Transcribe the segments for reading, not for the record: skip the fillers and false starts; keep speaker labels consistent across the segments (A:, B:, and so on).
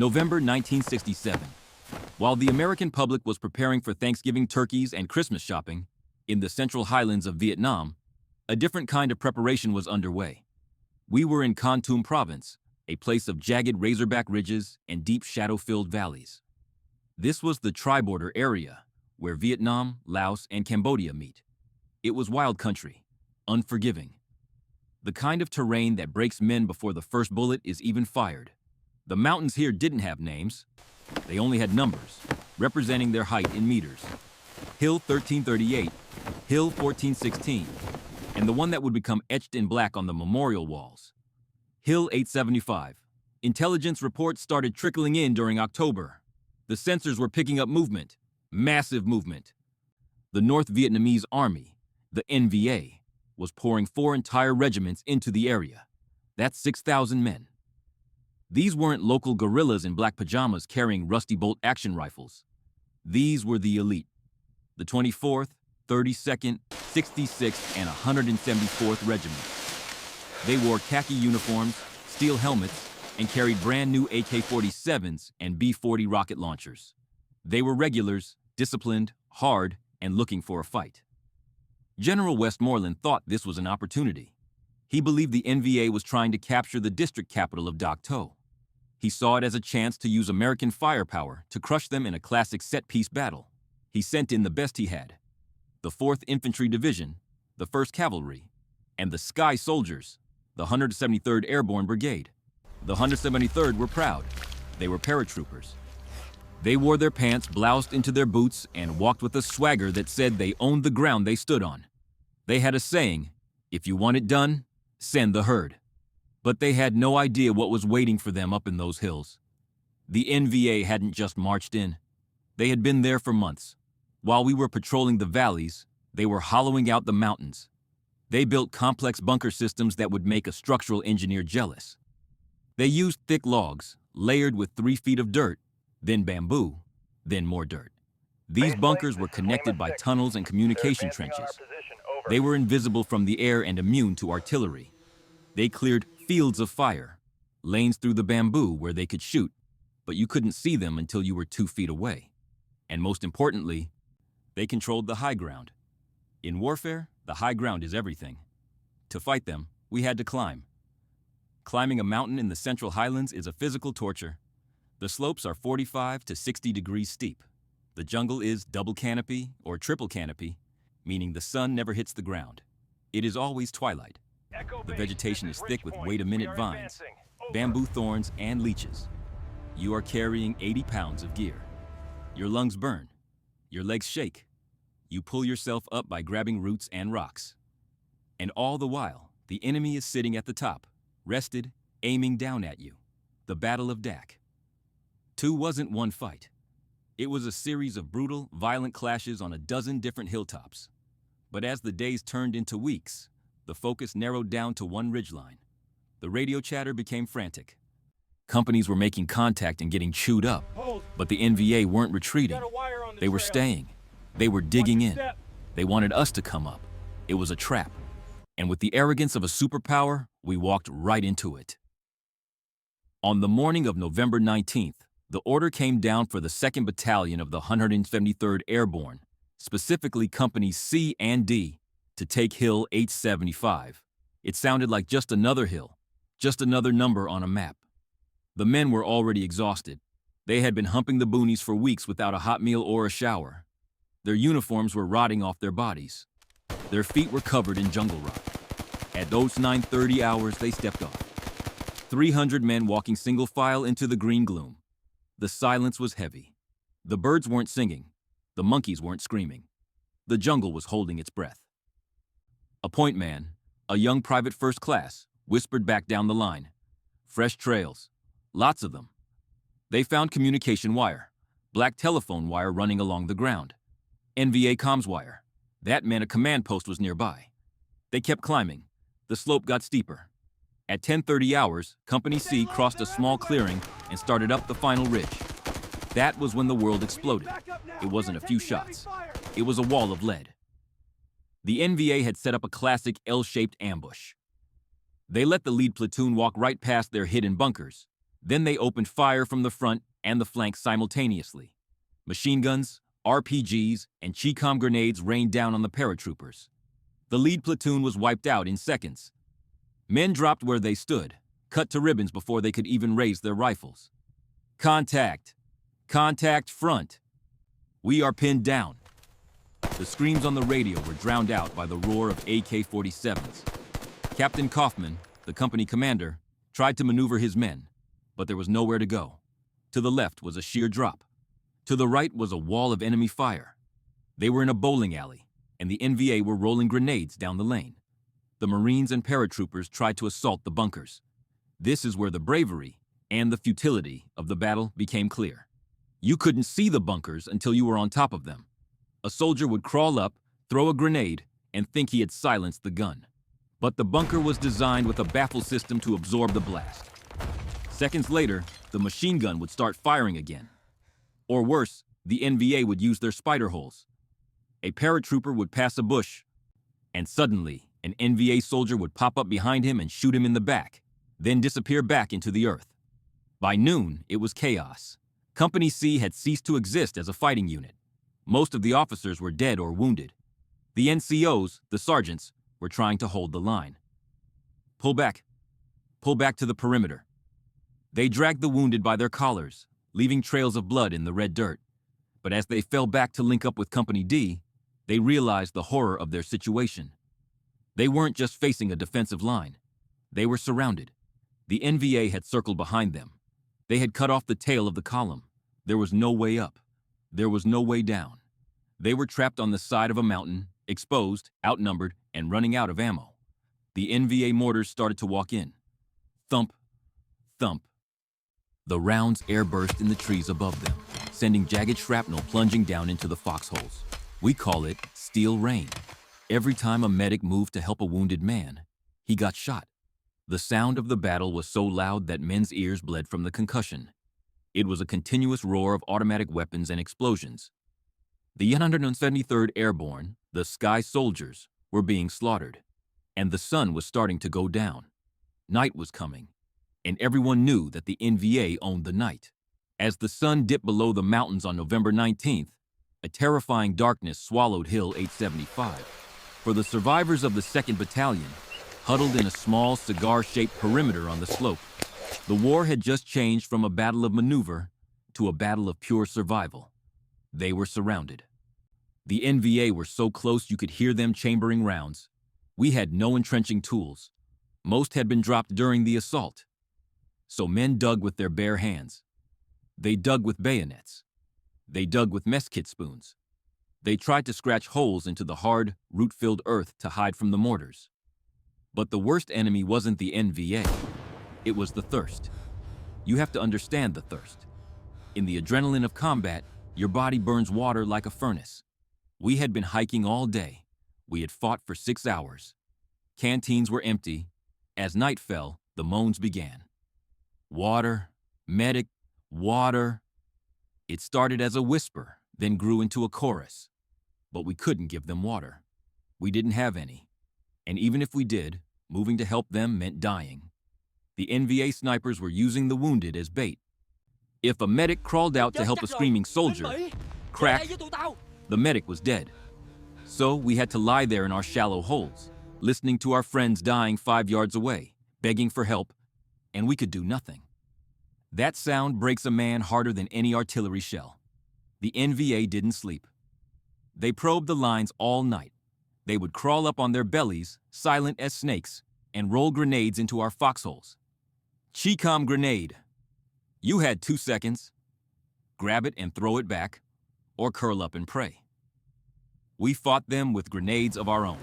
A: November 1967. While the American public was preparing for Thanksgiving turkeys and Christmas shopping, in the Central Highlands of Vietnam, a different kind of preparation was underway. We were in Con Tum province, a place of jagged razorback ridges and deep shadow-filled valleys. This was the tri-border area, where Vietnam, Laos, and Cambodia meet. It was wild country, unforgiving. The kind of terrain that breaks men before the first bullet is even fired. The mountains here didn't have names. They only had numbers, representing their height in meters. Hill 1338, Hill 1416, and the one that would become etched in black on the memorial walls. Hill 875. Intelligence reports started trickling in during October. The sensors were picking up movement, massive movement. The North Vietnamese Army, the NVA, was pouring 4 entire regiments into the area. That's 6,000 men. These weren't local guerrillas in black pajamas carrying rusty bolt action rifles. These were the elite. The 24th, 32nd, 66th, and 174th Regiments. They wore khaki uniforms, steel helmets, and carried brand new AK-47s and B-40 rocket launchers. They were regulars, disciplined, hard, and looking for a fight. General Westmoreland thought this was an opportunity. He believed the NVA was trying to capture the district capital of Dak To. He saw it as a chance to use American firepower to crush them in a classic set-piece battle. He sent in the best he had: the 4th Infantry Division, the 1st Cavalry, and the Sky Soldiers, the 173rd Airborne Brigade. The 173rd were proud. They were paratroopers. They wore their pants bloused into their boots and walked with a swagger that said they owned the ground they stood on. They had a saying, "If you want it done, send the herd." But they had no idea what was waiting for them up in those hills. The NVA hadn't just marched in. They had been there for months. While we were patrolling the valleys, they were hollowing out the mountains. They built complex bunker systems that would make a structural engineer jealous. They used thick logs, layered with 3 feet of dirt, then bamboo, then more dirt. These bunkers were connected by tunnels and communication trenches. They were invisible from the air and immune to artillery. They cleared fields of fire, lanes through the bamboo where they could shoot, but you couldn't see them until you were 2 feet away. And most importantly, they controlled the high ground. In warfare, the high ground is everything. To fight them, we had to climb. Climbing a mountain in the Central Highlands is a physical torture. The slopes are 45 to 60 degrees steep. The jungle is double canopy or triple canopy, meaning the sun never hits the ground. It is always twilight. The vegetation is thick with wait-a-minute vines, bamboo thorns, and leeches. You are carrying 80 pounds of gear. Your lungs burn. Your legs shake. You pull yourself up by grabbing roots and rocks. And all the while, the enemy is sitting at the top, rested, aiming down at you. The Battle of Dak To wasn't one fight. It was a series of brutal, violent clashes on a dozen different hilltops. But as the days turned into weeks, the focus narrowed down to one ridgeline. The radio chatter became frantic. Companies were making contact and getting chewed up, but the NVA weren't retreating. They were staying. They were digging in. They wanted us to come up. It was a trap. And with the arrogance of a superpower, we walked right into it. On the morning of November 19th, the order came down for the 2nd Battalion of the 173rd Airborne, specifically Companies C and D, to take Hill 875. It sounded like just another hill, just another number on a map. The men were already exhausted. They had been humping the boonies for weeks without a hot meal or a shower. Their uniforms were rotting off their bodies. Their feet were covered in jungle rot. At those 9:30 hours, they stepped off. 300 men walking single file into the green gloom. The silence was heavy. The birds weren't singing. The monkeys weren't screaming. The jungle was holding its breath. A point man, a young private first class, whispered back down the line. Fresh trails. Lots of them. They found communication wire, black telephone wire running along the ground. NVA comms wire. That meant a command post was nearby. They kept climbing. The slope got steeper. At 10:30 hours, Company C crossed a small clearing and started up the final ridge. That was when the world exploded. It wasn't a few shots. It was a wall of lead. The NVA had set up a classic L-shaped ambush. They let the lead platoon walk right past their hidden bunkers. Then they opened fire from the front and the flank simultaneously. Machine guns, RPGs, and Chi-Com grenades rained down on the paratroopers. The lead platoon was wiped out in seconds. Men dropped where they stood, cut to ribbons before they could even raise their rifles. Contact! Contact front! We are pinned down. The screams on the radio were drowned out by the roar of AK-47s. Captain Kaufman, the company commander, tried to maneuver his men, but there was nowhere to go. To the left was a sheer drop. To the right was a wall of enemy fire. They were in a bowling alley, and the NVA were rolling grenades down the lane. The Marines and paratroopers tried to assault the bunkers. This is where the bravery and the futility of the battle became clear. You couldn't see the bunkers until you were on top of them. A soldier would crawl up, throw a grenade, and think he had silenced the gun. But the bunker was designed with a baffle system to absorb the blast. Seconds later, the machine gun would start firing again. Or worse, the NVA would use their spider holes. A paratrooper would pass a bush, and suddenly, an NVA soldier would pop up behind him and shoot him in the back, then disappear back into the earth. By noon, it was chaos. Company C had ceased to exist as a fighting unit. Most of the officers were dead or wounded. The NCOs, the sergeants, were trying to hold the line. Pull back to the perimeter. They dragged the wounded by their collars, leaving trails of blood in the red dirt. But as they fell back to link up with Company D, they realized the horror of their situation. They weren't just facing a defensive line. They were surrounded. The NVA had circled behind them. They had cut off the tail of the column. There was no way up. There was no way down. They were trapped on the side of a mountain, exposed, outnumbered, and running out of ammo. The NVA mortars started to walk in. Thump, thump. The rounds airburst in the trees above them, sending jagged shrapnel plunging down into the foxholes. We call it steel rain. Every time a medic moved to help a wounded man, he got shot. The sound of the battle was so loud that men's ears bled from the concussion. It was a continuous roar of automatic weapons and explosions. The 173rd Airborne, the Sky Soldiers, were being slaughtered, and the sun was starting to go down. Night was coming, and everyone knew that the NVA owned the night. As the sun dipped below the mountains on November 19th, a terrifying darkness swallowed Hill 875. For the survivors of the 2nd Battalion, huddled in a small cigar-shaped perimeter on the slope, the war had just changed from a battle of maneuver to a battle of pure survival. They were surrounded. The NVA were so close you could hear them chambering rounds. We had no entrenching tools. Most had been dropped during the assault. So men dug with their bare hands. They dug with bayonets. They dug with mess kit spoons. They tried to scratch holes into the hard, root-filled earth to hide from the mortars. But the worst enemy wasn't the NVA. It was the thirst. You have to understand the thirst. In the adrenaline of combat, your body burns water like a furnace. We had been hiking all day. We had fought for 6 hours. Canteens were empty. As night fell, the moans began. Water, medic, water. It started as a whisper, then grew into a chorus. But we couldn't give them water. We didn't have any. And even if we did, moving to help them meant dying. The NVA snipers were using the wounded as bait. If a medic crawled out to help a screaming soldier, crack, the medic was dead. So we had to lie there in our shallow holes, listening to our friends dying 5 yards away, begging for help, and we could do nothing. That sound breaks a man harder than any artillery shell. The NVA didn't sleep. They probed the lines all night. They would crawl up on their bellies, silent as snakes, and roll grenades into our foxholes. Chi-Com grenade. You had 2 seconds. Grab it and throw it back, or curl up and pray. We fought them with grenades of our own.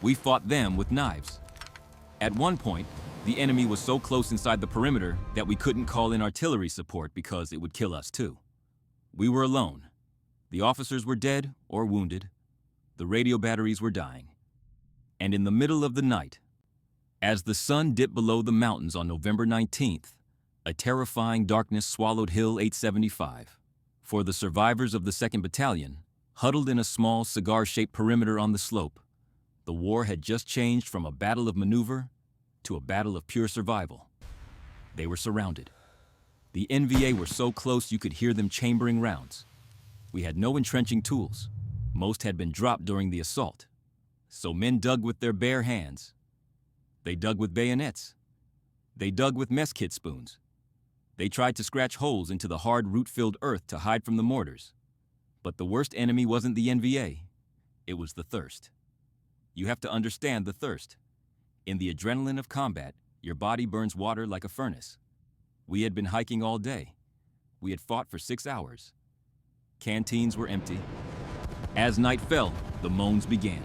A: We fought them with knives. At one point, the enemy was so close inside the perimeter that we couldn't call in artillery support because it would kill us too. We were alone. The officers were dead or wounded. The radio batteries were dying. And in the middle of the night, as the sun dipped below the mountains on November 19th, a terrifying darkness swallowed Hill 875. For the survivors of the 2nd Battalion, huddled in a small cigar-shaped perimeter on the slope, the war had just changed from a battle of maneuver to a battle of pure survival. They were surrounded. The NVA were so close you could hear them chambering rounds. We had no entrenching tools. Most had been dropped during the assault. So men dug with their bare hands. They dug with bayonets. They dug with mess kit spoons. They tried to scratch holes into the hard root-filled earth to hide from the mortars. But the worst enemy wasn't the NVA. It was the thirst. You have to understand the thirst. In the adrenaline of combat, your body burns water like a furnace. We had been hiking all day. We had fought for 6 hours. Canteens were empty. As night fell, the moans began.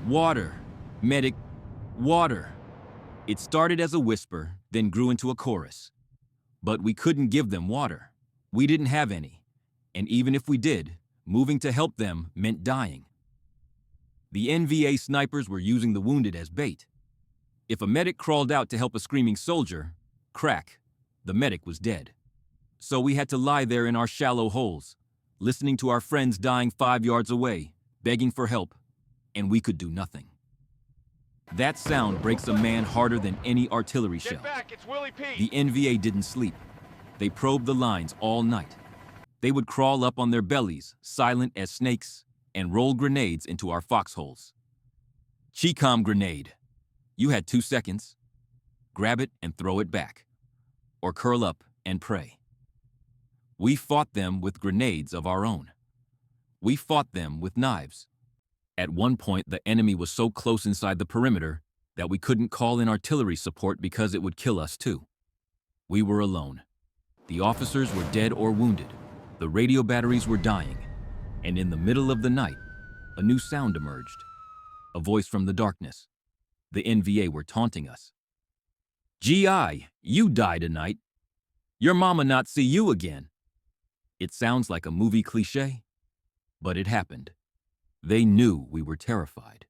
A: Water, medic, water. It started as a whisper, then grew into a chorus. But we couldn't give them water. We didn't have any. And even if we did, moving to help them meant dying. The NVA snipers were using the wounded as bait. If a medic crawled out to help a screaming soldier, crack, the medic was dead. So we had to lie there in our shallow holes, listening to our friends dying 5 yards away, begging for help, and we could do nothing. That sound breaks a man harder than any artillery shell.
B: Get back, it's Willie P.
A: The NVA didn't sleep. They probed the lines all night. They would crawl up on their bellies, silent as snakes, and roll grenades into our foxholes. Chicom grenade. You had 2 seconds. Grab it and throw it back. Or curl up and pray. We fought them with grenades of our own. We fought them with knives. At one point, the enemy was so close inside the perimeter that we couldn't call in artillery support because it would kill us too. We were alone. The officers were dead or wounded. The radio batteries were dying. And in the middle of the night, a new sound emerged. A voice from the darkness. The NVA were taunting us. "GI, you die tonight. Your mama not see you again." It sounds like a movie cliche, but it happened. They knew we were terrified.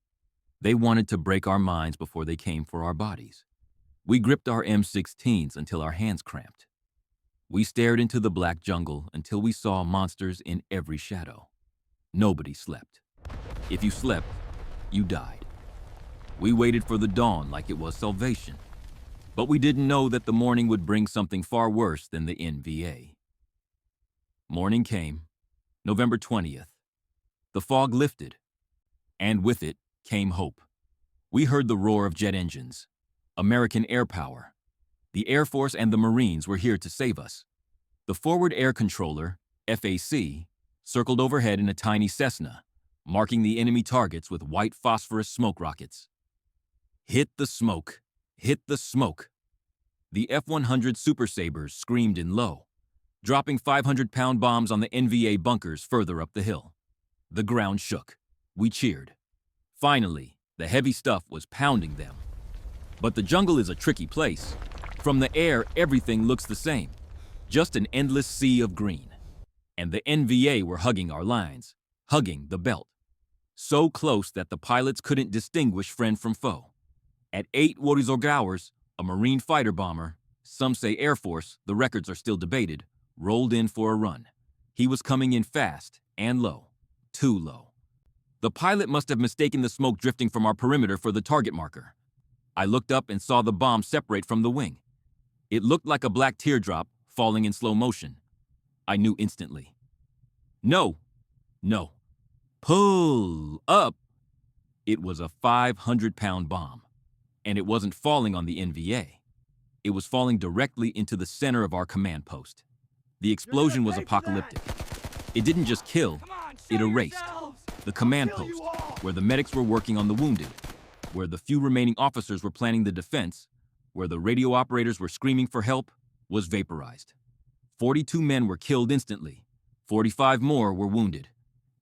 A: They wanted to break our minds before they came for our bodies. We gripped our M16s until our hands cramped. We stared into the black jungle until we saw monsters in every shadow. Nobody slept. If you slept, you died. We waited for the dawn like it was salvation. But we didn't know that the morning would bring something far worse than the NVA. Morning came, November 20th. The fog lifted, and with it came hope. We heard the roar of jet engines, American air power. The Air Force and the Marines were here to save us. The Forward Air Controller, FAC, circled overhead in a tiny Cessna, marking the enemy targets with white phosphorus smoke rockets. Hit the smoke, hit the smoke. The F-100 Super Sabres screamed in low, dropping 500-pound bombs on the NVA bunkers further up the hill. The ground shook. We cheered. Finally, the heavy stuff was pounding them. But the jungle is a tricky place. From the air, everything looks the same. Just an endless sea of green. And the NVA were hugging our lines, hugging the belt. So close that the pilots couldn't distinguish friend from foe. At 8 Worizorg hours, a Marine fighter bomber, some say Air Force, the records are still debated, rolled in for a run. He was coming in fast and low. Too low. The pilot must have mistaken the smoke drifting from our perimeter for the target marker. I looked up and saw the bomb separate from the wing. It looked like a black teardrop falling in slow motion. I knew instantly. No. Pull up. It was a 500-pound bomb. And it wasn't falling on the NVA. It was falling directly into the center of our command post. The explosion was apocalyptic. It didn't just kill, it erased. The command post, where the medics were working on the wounded, where the few remaining officers were planning the defense, where the radio operators were screaming for help, was vaporized. 42 men were killed instantly. 45 more were wounded.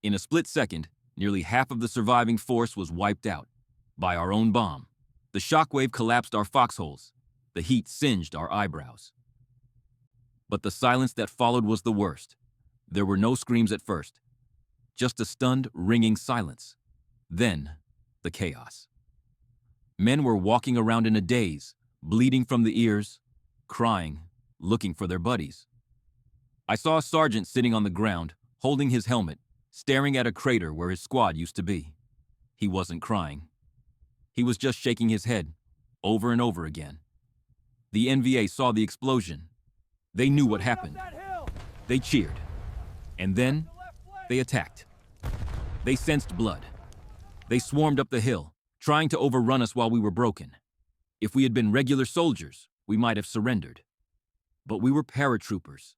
A: In a split second, nearly half of the surviving force was wiped out by our own bomb. The shockwave collapsed our foxholes. The heat singed our eyebrows. But the silence that followed was the worst. There were no screams at first. Just a stunned, ringing silence. Then, the chaos. Men were walking around in a daze, bleeding from the ears, crying, looking for their buddies. I saw a sergeant sitting on the ground, holding his helmet, staring at a crater where his squad used to be. He wasn't crying. He was just shaking his head, over and over again. The NVA saw the explosion. They knew what happened. They cheered. And then they attacked. They sensed blood. They swarmed up the hill, trying to overrun us while we were broken. If we had been regular soldiers, we might have surrendered. But we were paratroopers.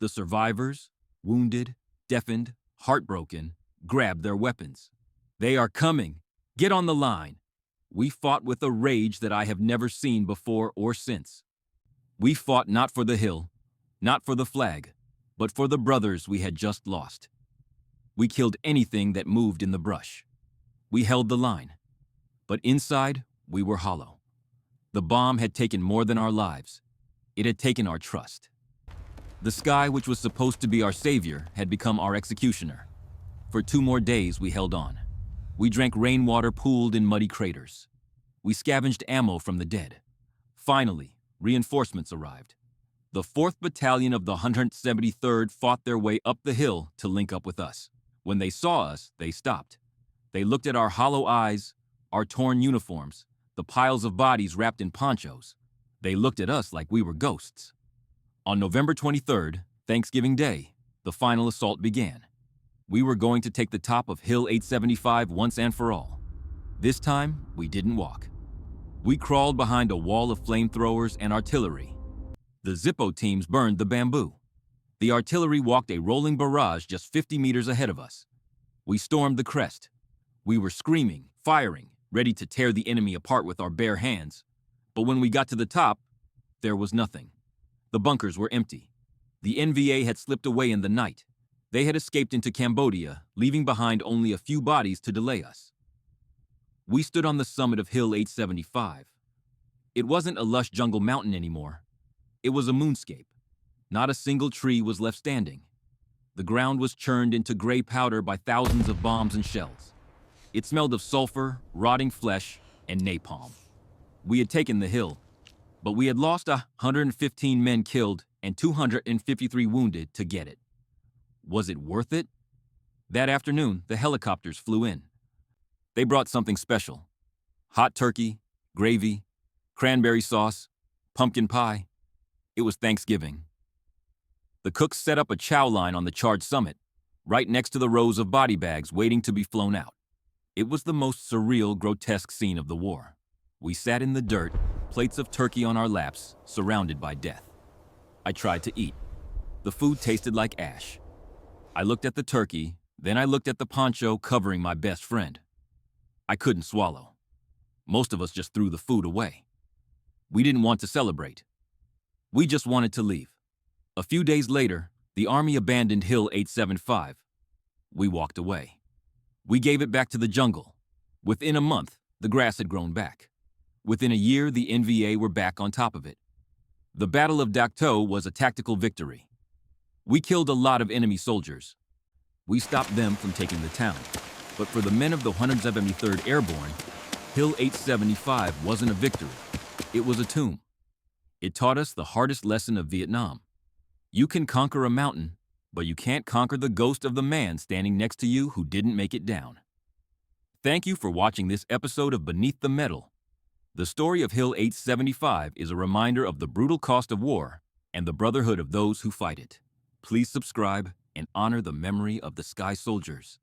A: The survivors, wounded, deafened, heartbroken, grabbed their weapons. They are coming. Get on the line. We fought with a rage that I have never seen before or since. We fought not for the hill, not for the flag, but for the brothers we had just lost. We killed anything that moved in the brush. We held the line. But inside, we were hollow. The bomb had taken more than our lives. It had taken our trust. The sky, which was supposed to be our savior, had become our executioner. For 2 more days, we held on. We drank rainwater pooled in muddy craters. We scavenged ammo from the dead. Finally, reinforcements arrived. The 4th Battalion of the 173rd fought their way up the hill to link up with us. When they saw us, they stopped. They looked at our hollow eyes, our torn uniforms, the piles of bodies wrapped in ponchos. They looked at us like we were ghosts. On November 23rd, Thanksgiving Day, the final assault began. We were going to take the top of Hill 875 once and for all. This time, we didn't walk. We crawled behind a wall of flamethrowers and artillery. The Zippo teams burned the bamboo. The artillery walked a rolling barrage just 50 meters ahead of us. We stormed the crest. We were screaming, firing, ready to tear the enemy apart with our bare hands. But when we got to the top, there was nothing. The bunkers were empty. The NVA had slipped away in the night. They had escaped into Cambodia, leaving behind only a few bodies to delay us. We stood on the summit of Hill 875. It wasn't a lush jungle mountain anymore. It was a moonscape. Not a single tree was left standing. The ground was churned into gray powder by thousands of bombs and shells. It smelled of sulfur, rotting flesh, and napalm. We had taken the hill, but we had lost 115 men killed and 253 wounded to get it. Was it worth it? That afternoon, the helicopters flew in. They brought something special. Hot turkey, gravy, cranberry sauce, pumpkin pie. It was Thanksgiving. The cooks set up a chow line on the charred summit, right next to the rows of body bags waiting to be flown out. It was the most surreal, grotesque scene of the war. We sat in the dirt, plates of turkey on our laps, surrounded by death. I tried to eat. The food tasted like ash. I looked at the turkey, then I looked at the poncho covering my best friend. I couldn't swallow. Most of us just threw the food away. We didn't want to celebrate. We just wanted to leave. A few days later, the Army abandoned Hill 875. We walked away. We gave it back to the jungle. Within a month, the grass had grown back. Within a year, the NVA were back on top of it. The Battle of Dak To was a tactical victory. We killed a lot of enemy soldiers. We stopped them from taking the town. But for the men of the 173rd Airborne, Hill 875 wasn't a victory. It was a tomb. It taught us the hardest lesson of Vietnam. You can conquer a mountain, but you can't conquer the ghost of the man standing next to you who didn't make it down. Thank you for watching this episode of Beneath the Metal. The story of Hill 875 is a reminder of the brutal cost of war and the brotherhood of those who fight it. Please subscribe and honor the memory of the Sky Soldiers.